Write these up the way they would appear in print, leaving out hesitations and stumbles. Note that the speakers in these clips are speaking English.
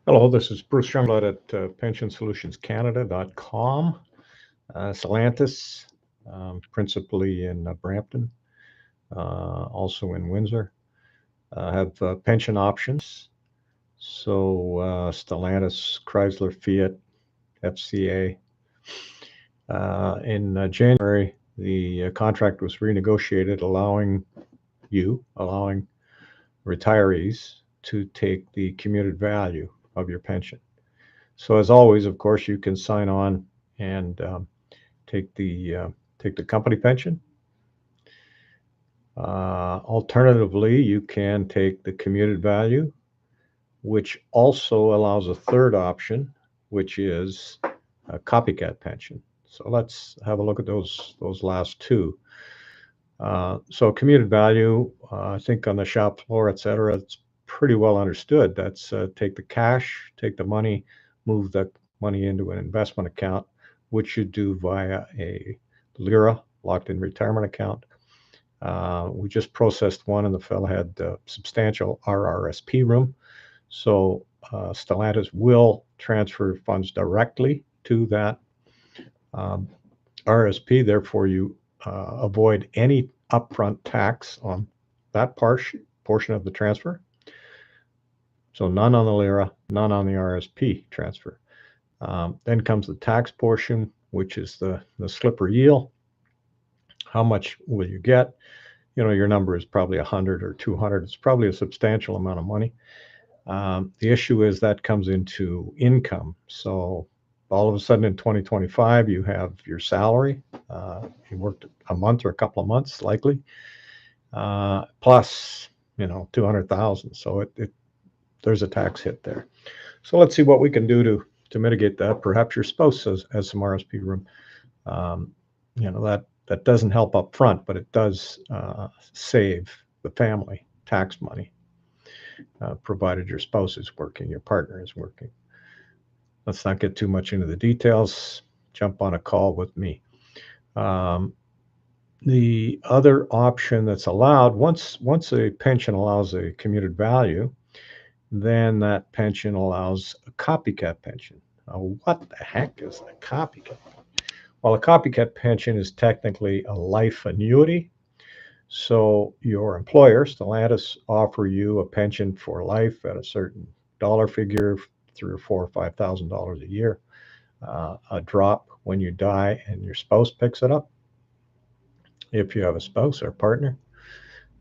Hello, this is Bruce Youngblood at pensionsolutionscanada.com. Stellantis, principally in Brampton, also in Windsor, have pension options. So Stellantis Chrysler Fiat FCA. In January, the contract was renegotiated, allowing retirees to take the commuted value of your pension. So as always, of course, you can sign on and take the company pension. Alternatively, you can take the commuted value, which also allows a third option, which is a copycat pension. So let's have a look at those last two. So commuted value, I think on the shop floor, et cetera, it's pretty well understood. That's take the cash, take the money, move the money into an investment account, which you do via a LIRA, locked-in retirement account. We just processed one, and the fellow had substantial RRSP room. So Stellantis will transfer funds directly to that RSP. Therefore, you avoid any upfront tax on that portion of the transfer. So none on the LIRA, none on the RSP transfer. Then comes the tax portion, which is the slippery eel. How much will you get? You know, your number is probably 100 or 200. It's probably a substantial amount of money. The issue is that comes into income. So all of a sudden in 2025, you have your salary. You worked a month or a couple of months, likely, plus, 200,000. So there's a tax hit there. So let's see what we can do to mitigate that. Perhaps your spouse has some RSP room. That doesn't help up front, but it does save the family tax money, provided your spouse is working, your partner is working. Let's not get too much into the details. Jump on a call with me. The other option that's allowed, once a pension allows a commuted value, then that pension allows a copycat pension. Now, what the heck is a copycat? Well, a copycat pension is technically a life annuity. So your employer, Stellantis, offer you a pension for life at a certain dollar figure, $3,000 or $4,000 or $5,000 a year. A drop when you die and your spouse picks it up, if you have a spouse or partner.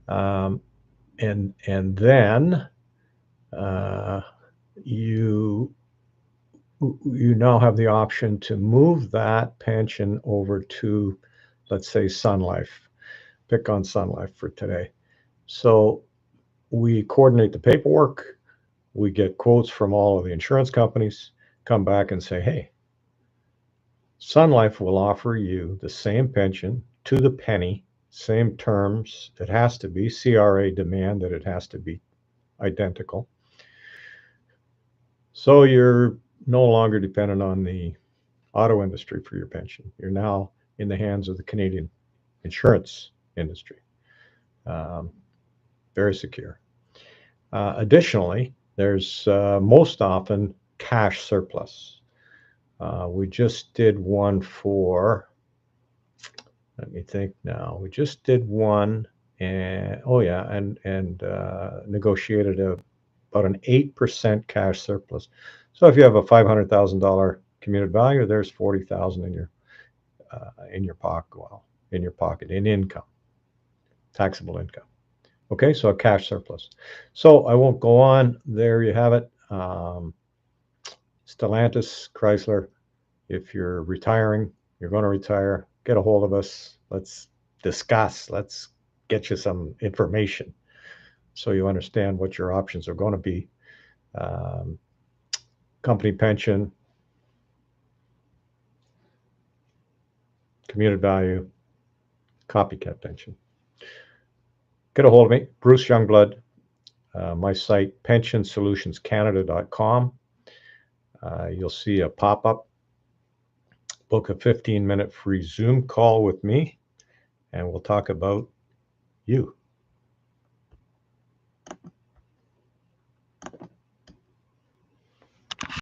And then you now have the option to move that pension over to, let's say, Sun Life. Pick on Sun Life for today. So we coordinate the paperwork. We get quotes from all of the insurance companies, come back and say, hey, Sun Life will offer you the same pension to the penny, same terms. It has to be CRA demand that it has to be identical. So you're no longer dependent on the auto industry for your pension. You're now in the hands of the Canadian insurance industry. Very secure. Additionally, there's most often cash surplus. We just did one for, let me think now. We just did one, and negotiated about an 8% cash surplus. So if you have a $500,000 commuted value, there's 40,000 in your pocket. Well, in your pocket, in income, taxable income. Okay, so a cash surplus. So I won't go on. There you have it. Stellantis Chrysler. If you're retiring, you're going to retire, get a hold of us. Let's discuss. Let's get you some information so you understand what your options are going to be. Company pension, commuted value, copycat pension. Get a hold of me, Bruce Youngblood. My site, pensionsolutionscanada.com. You'll see a pop-up. Book a 15-minute free Zoom call with me, and we'll talk about you.